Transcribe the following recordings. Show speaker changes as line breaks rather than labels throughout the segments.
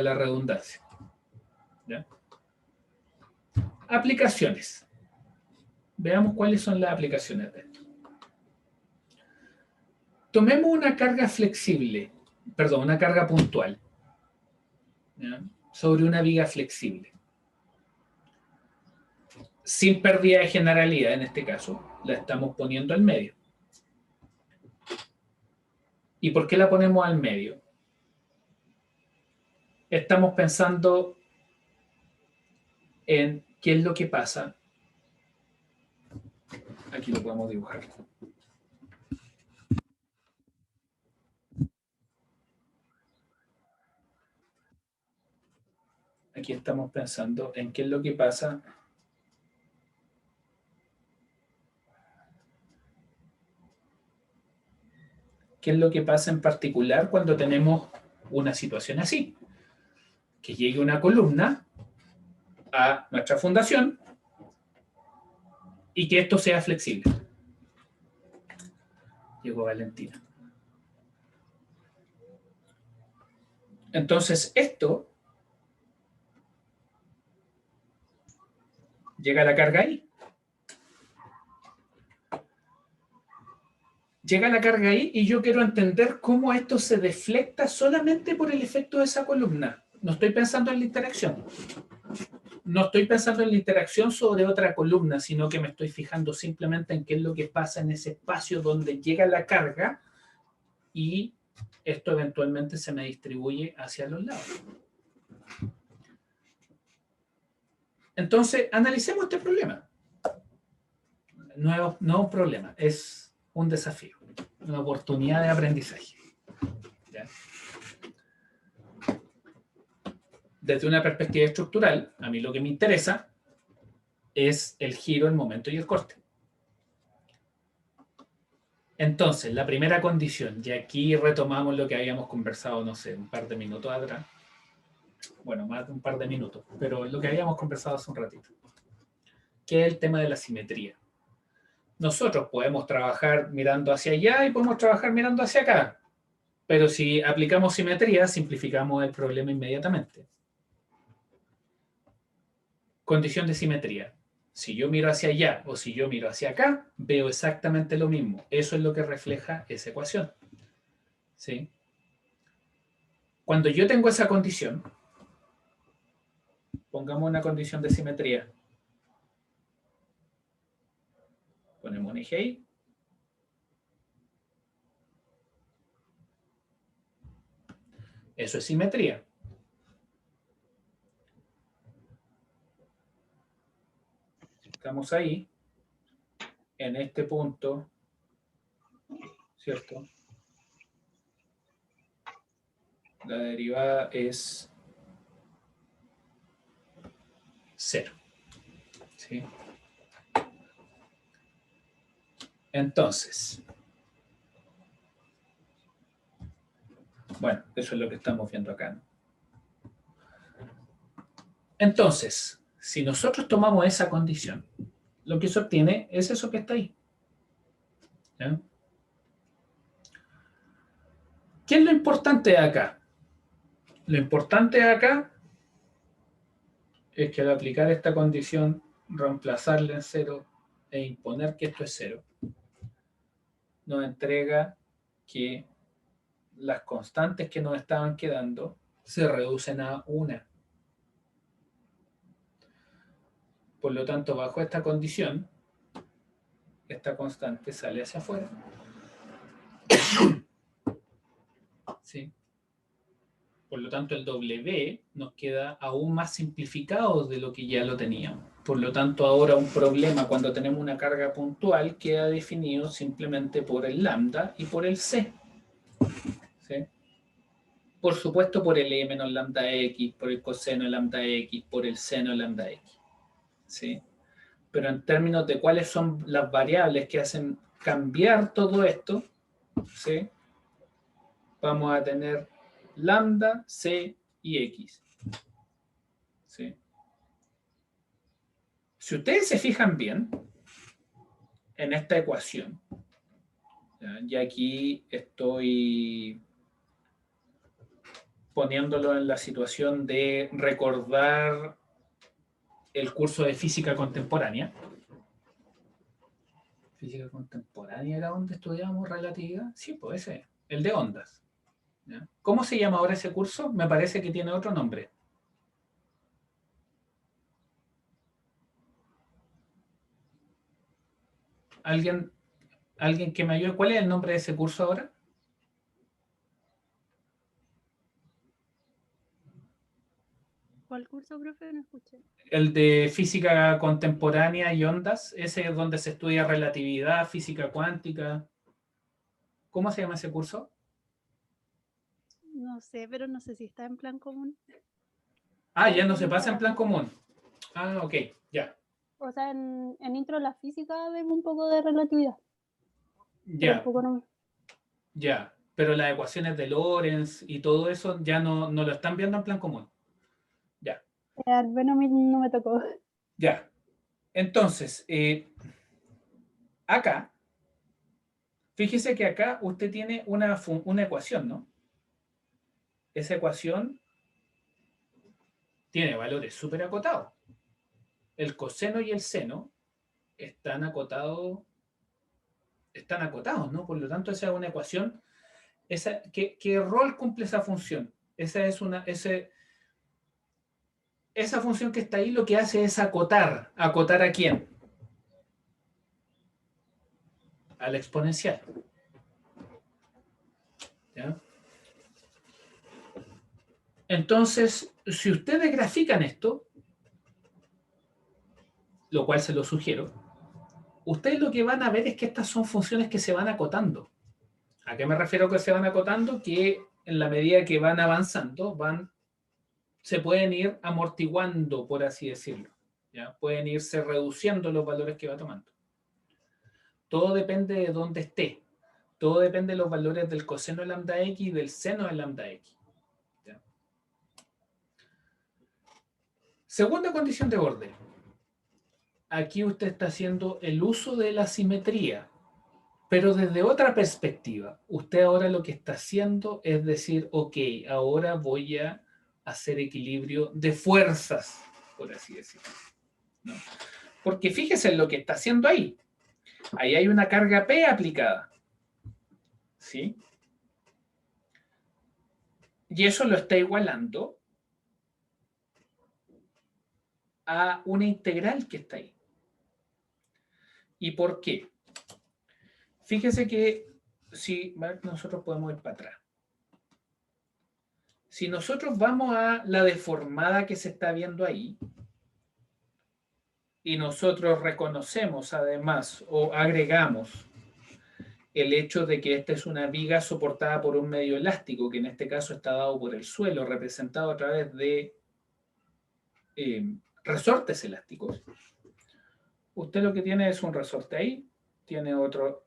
la redundancia. ¿Ya? Aplicaciones. Veamos cuáles son las aplicaciones de esto. Tomemos una carga flexible, perdón, una carga puntual, ¿ya? Sobre una viga flexible. Sin pérdida de generalidad, en este caso, la estamos poniendo al medio. ¿Y por qué la ponemos al medio? Estamos pensando en qué es lo que pasa. Aquí lo podemos dibujar. Aquí estamos pensando en qué es lo que pasa en particular cuando tenemos una situación así. Que llegue una columna a nuestra fundación y que esto sea flexible. Llegó Valentina. Entonces, esto llega la carga ahí. Llega la carga ahí y yo quiero entender cómo esto se deflecta solamente por el efecto de esa columna. No estoy pensando en la interacción. No estoy pensando en la interacción sobre otra columna, sino que me estoy fijando simplemente en qué es lo que pasa en ese espacio donde llega la carga y esto eventualmente se me distribuye hacia los lados. Entonces, analicemos este problema. No es un problema, es un desafío, una oportunidad de aprendizaje. ¿Ya? Desde una perspectiva estructural, a mí lo que me interesa es el giro, el momento y el corte. Entonces, la primera condición, y aquí retomamos lo que habíamos conversado, no sé, un par de minutos atrás. Bueno, más de un par de minutos, pero lo que habíamos conversado hace un ratito, que es el tema de la simetría. Nosotros podemos trabajar mirando hacia allá y podemos trabajar mirando hacia acá, pero si aplicamos simetría, simplificamos el problema inmediatamente. Condición de simetría. Si yo miro hacia allá o si yo miro hacia acá, veo exactamente lo mismo. Eso es lo que refleja esa ecuación. ¿Sí? Cuando yo tengo esa condición, pongamos una condición de simetría. Ponemos un eje ahí. Eso es simetría. Estamos ahí, en este punto, ¿cierto? La derivada es 0. ¿Sí? Entonces, bueno, eso es lo que estamos viendo acá, ¿no? Entonces, si nosotros tomamos esa condición, lo que se obtiene es eso que está ahí. ¿Ya? ¿Qué es lo importante de acá? Lo importante de acá es que al aplicar esta condición, reemplazarla en 0 e imponer que esto es 0, nos entrega que las constantes que nos estaban quedando se reducen a 1. Por lo tanto, bajo esta condición, esta constante sale hacia afuera. ¿Sí? Por lo tanto, el W nos queda aún más simplificado de lo que ya lo teníamos. Por lo tanto, ahora un problema cuando tenemos una carga puntual queda definido simplemente por el lambda y por el C. ¿Sí? Por supuesto, por el E menos lambda X, por el coseno de lambda X, por el seno de lambda X. ¿Sí? Pero en términos de cuáles son las variables que hacen cambiar todo esto, ¿sí? Vamos a tener lambda, C y X. ¿Sí? Si ustedes se fijan bien en esta ecuación, ¿ya? Y aquí estoy poniéndolo en la situación de recordar el curso de física contemporánea. Física contemporánea era donde estudiábamos relatividad. Sí, pues ese, el de ondas. ¿Ya? ¿Cómo se llama ahora ese curso? Me parece que tiene otro nombre. ¿Alguien, alguien que me ayude? ¿Cuál es el nombre de ese curso ahora?
¿Cuál curso, profe? No escuché.
El de física contemporánea y ondas. Ese es donde se estudia relatividad, física cuántica. ¿Cómo se llama ese curso?
No sé, pero no sé si está en plan común.
Ah,
Puede
ya no
ser
se
intro
pasa
a
en
la
plan
física.
común. Ah, ok, ya.
O sea, en intro a la física vemos un poco de relatividad, pero un
Ya,
poco no.
ya. Pero las ecuaciones de Lorentz y todo eso ya no lo están viendo en plan común. Ya,
Al menos a mí no me tocó.
ya. Entonces, acá, fíjese que acá usted tiene una ecuación, ¿no? Esa ecuación tiene valores súper acotados. El coseno y el seno están acotados, ¿no? Por lo tanto, esa es una ecuación. ¿Qué rol cumple esa función? Esa función que está ahí lo que hace es acotar. ¿Acotar a quién? A la exponencial. ¿Ya? Entonces, si ustedes grafican esto, lo cual se lo sugiero, ustedes lo que van a ver es que estas son funciones que se van acotando. ¿A qué me refiero que se van acotando? Que en la medida que van avanzando, se pueden ir amortiguando, por así decirlo. ¿Ya? Pueden irse reduciendo los valores que va tomando. Todo depende de dónde esté. Todo depende de los valores del coseno de lambda x y del seno de lambda x. ¿Ya? Segunda condición de borde. Aquí usted está haciendo el uso de la simetría, pero desde otra perspectiva. Usted ahora lo que está haciendo es decir, ok, ahora voy a hacer equilibrio de fuerzas, por así decirlo. ¿No? Porque fíjese en lo que está haciendo ahí. Ahí hay una carga P aplicada. ¿Sí? Y eso lo está igualando a una integral que está ahí. ¿Y por qué? Fíjese que si nosotros podemos ir para atrás. Si nosotros vamos a la deformada que se está viendo ahí, y nosotros reconocemos además o agregamos el hecho de que esta es una viga soportada por un medio elástico, que en este caso está dado por el suelo, representado a través de resortes elásticos. Usted lo que tiene es un resorte ahí, tiene otro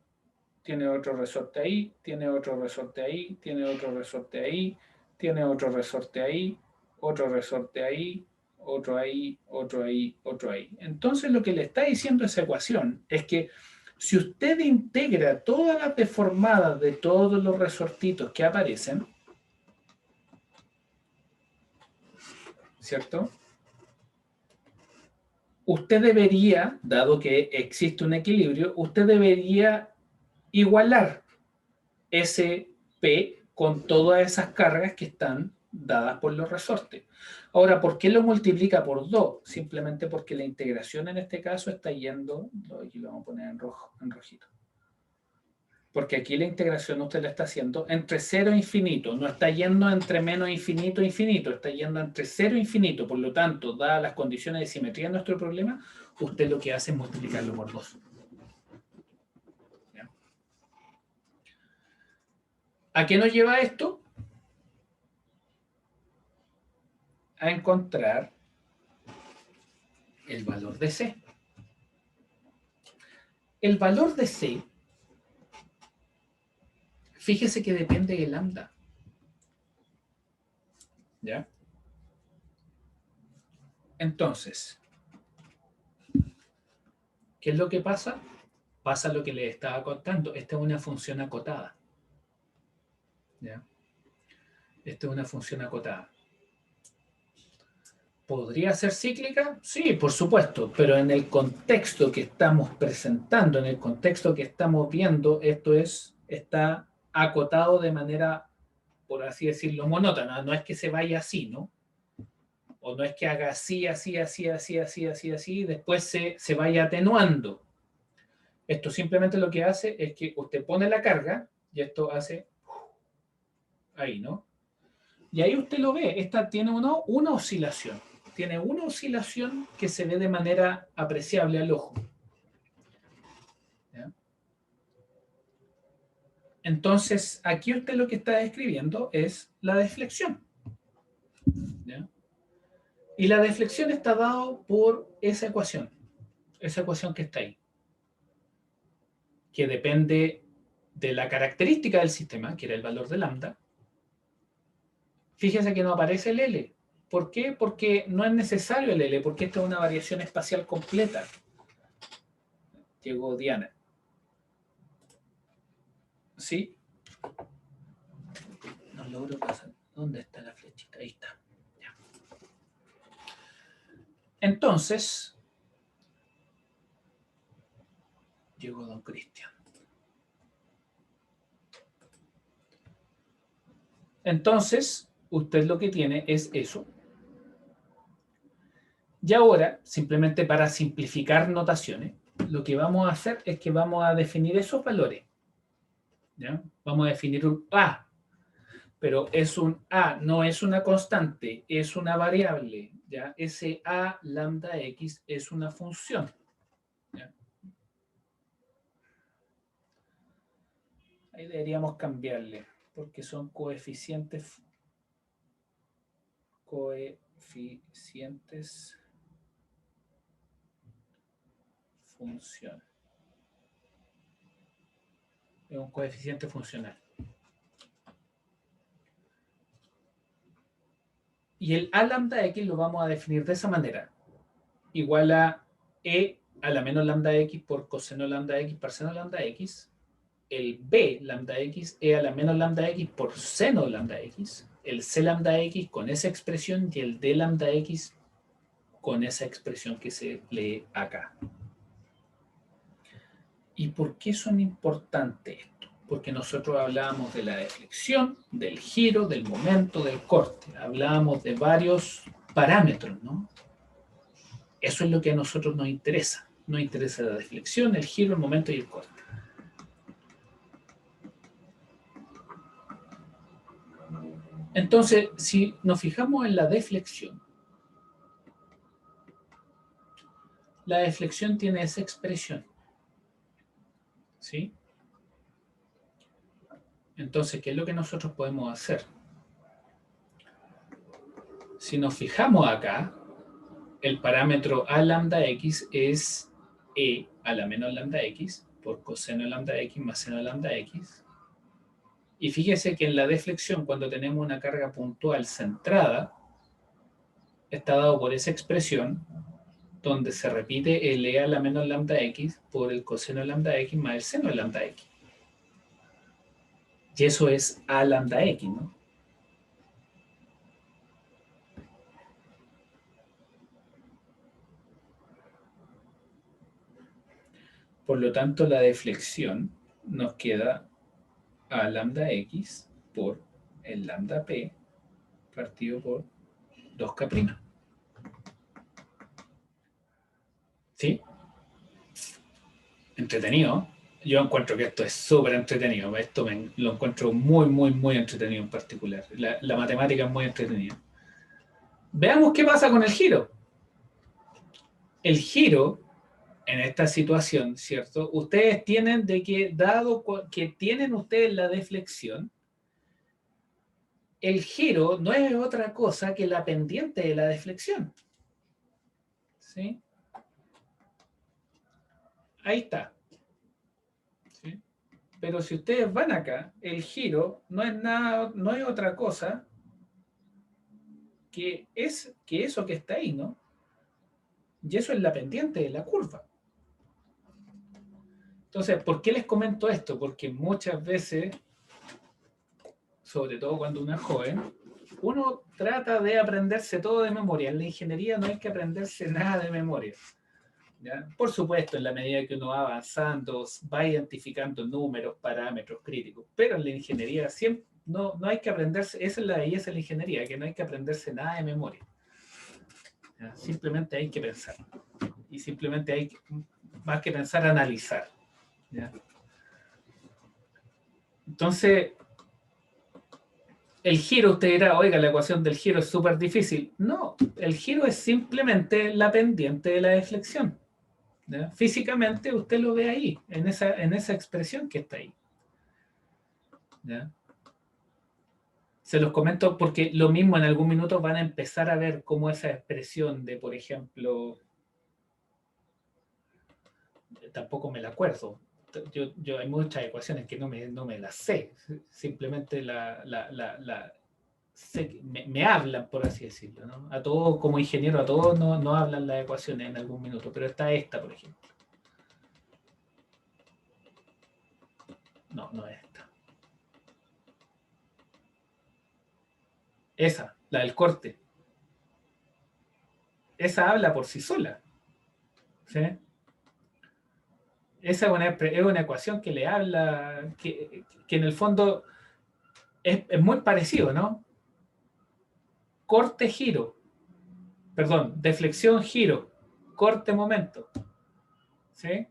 resorte ahí, tiene otro resorte ahí, tiene otro resorte ahí, tiene otro resorte ahí, otro resorte ahí, otro ahí, otro ahí, otro ahí. Entonces lo que le está diciendo esa ecuación es que si usted integra todas las deformadas de todos los resortitos que aparecen, ¿cierto? Usted debería, dado que existe un equilibrio, usted debería igualar ese P con todas esas cargas que están dadas por los resortes. Ahora, ¿por qué lo multiplica por 2? Simplemente porque la integración en este caso está yendo, aquí lo vamos a poner en rojo, en rojito. Porque aquí la integración usted la está haciendo entre 0 e infinito, no está yendo entre menos infinito e infinito, está yendo entre 0 e infinito. Por lo tanto, dadas las condiciones de simetría de nuestro problema, usted lo que hace es multiplicarlo por 2. ¿Ya? ¿A qué nos lleva esto? A encontrar el valor de C. El valor de C, fíjese que depende de lambda. ¿Ya? Entonces, ¿qué es lo que pasa? Pasa lo que les estaba contando. Esta es una función acotada. ¿Ya? Esta es una función acotada. ¿Podría ser cíclica? Sí, por supuesto, pero en el contexto que estamos presentando, en el contexto que estamos viendo, está acotado de manera, por así decirlo, monótona. No es que se vaya así, ¿no? O no es que haga así, así, así, así, así, así, así, y después se vaya atenuando. Esto simplemente lo que hace es que usted pone la carga y esto hace ahí, ¿no? Y ahí usted lo ve, esta tiene una oscilación. Tiene una oscilación que se ve de manera apreciable al ojo. ¿Ya? Entonces, aquí usted lo que está describiendo es la deflexión. ¿Ya? Y la deflexión está dado por esa ecuación que está ahí, que depende de la característica del sistema, que era el valor de lambda. Fíjese que no aparece el L. ¿Por qué? Porque no es necesario el L, porque esta es una variación espacial completa. Llegó Diana. ¿Sí? No logro pasar. ¿Dónde está la flechita? Ahí está. Ya. Entonces, llegó don Cristian. Entonces, usted lo que tiene es eso. Y ahora, simplemente para simplificar notaciones, lo que vamos a hacer es que vamos a definir esos valores. ¿Ya? Vamos a definir un A, pero es un A, no es una constante, es una variable. ¿Ya? Ese A lambda X es una función. ¿Ya? Ahí deberíamos cambiarle, porque son coeficientes función. Es un coeficiente funcional. Y el A lambda X lo vamos a definir de esa manera. Igual a E a la menos lambda X por coseno lambda X por seno lambda X. El B lambda X, E a la menos lambda X por seno lambda X. El C lambda X con esa expresión y el D lambda X con esa expresión que se lee acá. ¿Y por qué son importantes esto? Porque nosotros hablábamos de la deflexión, del giro, del momento, del corte. Hablábamos de varios parámetros, ¿no? Eso es lo que a nosotros nos interesa. Nos interesa la deflexión, el giro, el momento y el corte. Entonces, si nos fijamos en la deflexión tiene esa expresión. ¿Sí? Entonces, ¿qué es lo que nosotros podemos hacer? Si nos fijamos acá, el parámetro a lambda x es e a la menos lambda x por coseno lambda x más seno lambda x. Y fíjese que en la deflexión, cuando tenemos una carga puntual centrada, está dado por esa expresión donde se repite el e a la menos lambda x por el coseno lambda x más el seno lambda x. Y eso es a lambda x, ¿no? Por lo tanto, la deflexión nos queda a lambda x por el lambda p partido por 2k'. ¿Sí? Entretenido. Yo encuentro que esto es súper entretenido. Esto lo encuentro muy, muy, muy entretenido en particular. La matemática es muy entretenida. Veamos qué pasa con el giro. El giro, en esta situación, ¿cierto? Ustedes tienen de que, dado que tienen ustedes la deflexión, el giro no es otra cosa que la pendiente de la deflexión. ¿Sí? Ahí está. ¿Sí? Pero si ustedes van acá, el giro no es nada, no es otra cosa que eso que está ahí, ¿no? Y eso es la pendiente de la curva. Entonces, ¿por qué les comento esto? Porque muchas veces sobre todo cuando uno es joven, uno trata de aprenderse todo de memoria. En la ingeniería no hay que aprenderse nada de memoria, ¿ya? Por supuesto, en la medida que uno va avanzando, va identificando números, parámetros críticos, pero en la ingeniería siempre no hay que aprenderse, esa es la belleza de la ingeniería, que no hay que aprenderse nada de memoria, ¿ya? Simplemente hay que pensar, y simplemente hay que, más que pensar, analizar, ¿ya? Entonces, el giro, usted dirá, oiga, la ecuación del giro es súper difícil. No, el giro es simplemente la pendiente de la deflexión, ¿ya? Físicamente usted lo ve ahí, en esa expresión que está ahí, ¿ya? Se los comento porque lo mismo en algún minuto van a empezar a ver cómo esa expresión de, por ejemplo, tampoco me la acuerdo. Yo hay muchas ecuaciones que no me las sé, simplemente me hablan, por así decirlo, ¿no? A todos, como ingeniero, a todos no hablan las ecuaciones en algún minuto, pero está esta, por ejemplo. No es esta. Esa, la del corte. Esa habla por sí sola, ¿sí? Esa es una ecuación que le habla, que en el fondo es muy parecido, ¿no? Corte, giro. Perdón, deflexión, giro. Corte, momento. ¿Sí?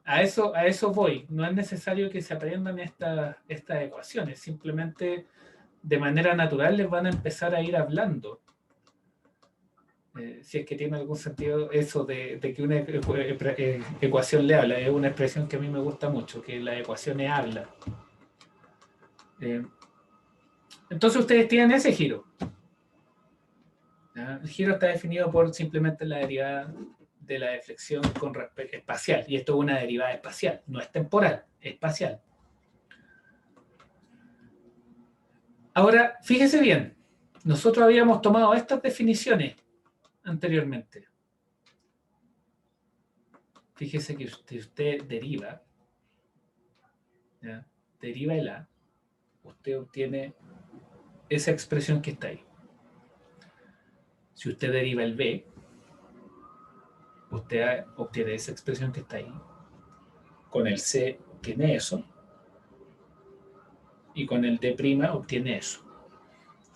A eso voy. No es necesario que se aprendan estas ecuaciones. Simplemente de manera natural les van a empezar a ir hablando. Si es que tiene algún sentido eso de que una ecuación le habla. Es una expresión que a mí me gusta mucho, que las ecuaciones hablan. Entonces ustedes tienen ese giro. ¿Ya? El giro está definido por simplemente la derivada de la deflexión con respecto espacial. Y esto es una derivada espacial, no es temporal, es espacial. Ahora, fíjese bien, nosotros habíamos tomado estas definiciones anteriormente. Fíjese que usted deriva, ¿ya? Deriva el A, usted obtiene esa expresión que está ahí. Si usted deriva el B, usted obtiene esa expresión que está ahí. Con el C obtiene eso. Y con el D' obtiene eso.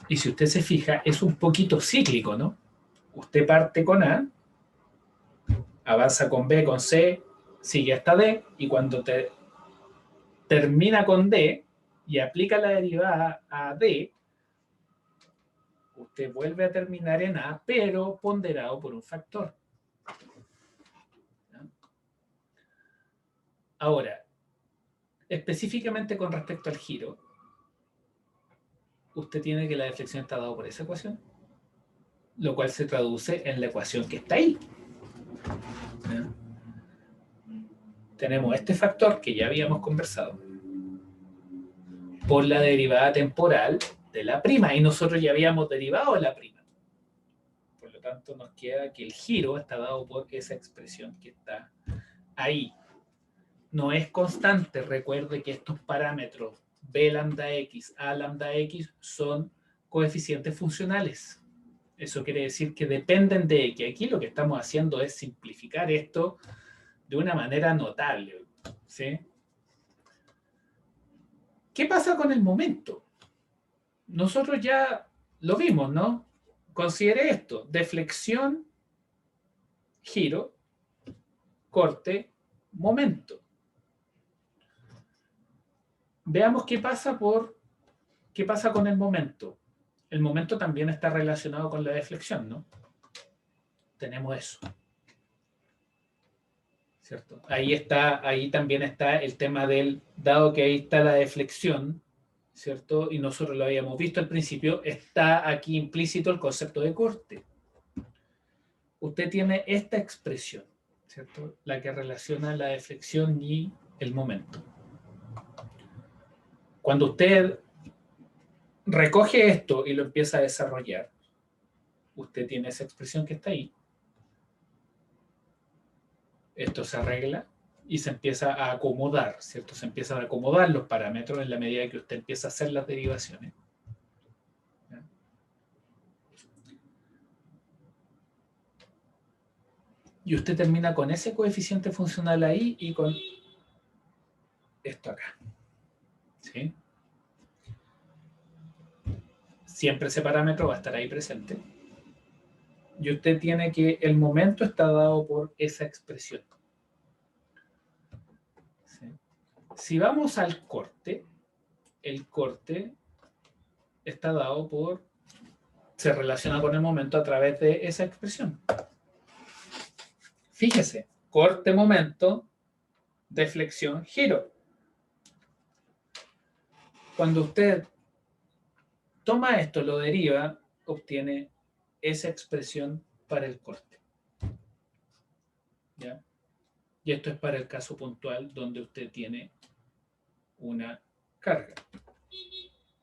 Y si usted se fija, es un poquito cíclico, ¿no? Usted parte con A, avanza con B, con C, sigue hasta D, y cuando termina con D y aplica la derivada a D, usted vuelve a terminar en A, pero ponderado por un factor. ¿Ya? Ahora, específicamente con respecto al giro, usted tiene que la deflexión está dado por esa ecuación, lo cual se traduce en la ecuación que está ahí. ¿Ya? Tenemos este factor que ya habíamos conversado por la derivada temporal de la prima, y nosotros ya habíamos derivado la prima. Por lo tanto, nos queda que el giro está dado por esa expresión que está ahí. No es constante. Recuerde que estos parámetros B lambda X, A lambda X son coeficientes funcionales. Eso quiere decir que dependen de X. Aquí lo que estamos haciendo es simplificar esto de una manera notable, ¿sí? ¿Qué pasa con el momento? Nosotros ya lo vimos, ¿no? Considere esto: deflexión, giro, corte, momento. Veamos qué pasa con el momento. El momento también está relacionado con la deflexión, ¿no? Tenemos eso, ¿cierto? Ahí también está el tema del, dado que ahí está la deflexión, ¿cierto? Y nosotros lo habíamos visto al principio, está aquí implícito el concepto de corte. Usted tiene esta expresión, ¿cierto? La que relaciona la deflexión y el momento. Cuando usted recoge esto y lo empieza a desarrollar, usted tiene esa expresión que está ahí. Esto se arregla y se empieza a acomodar, ¿cierto? Se empiezan a acomodar los parámetros en la medida que usted empieza a hacer las derivaciones. ¿Ya? Y usted termina con ese coeficiente funcional ahí y con esto acá. ¿Sí? Siempre ese parámetro va a estar ahí presente. Y usted tiene que, el momento está dado por esa expresión. ¿Sí? Si vamos al corte, el corte está dado por, se relaciona con el momento a través de esa expresión. Fíjese, corte, momento, deflexión, giro. Cuando usted toma esto, lo deriva, obtiene esa expresión para el corte. ¿Ya? Y esto es para el caso puntual donde usted tiene una carga.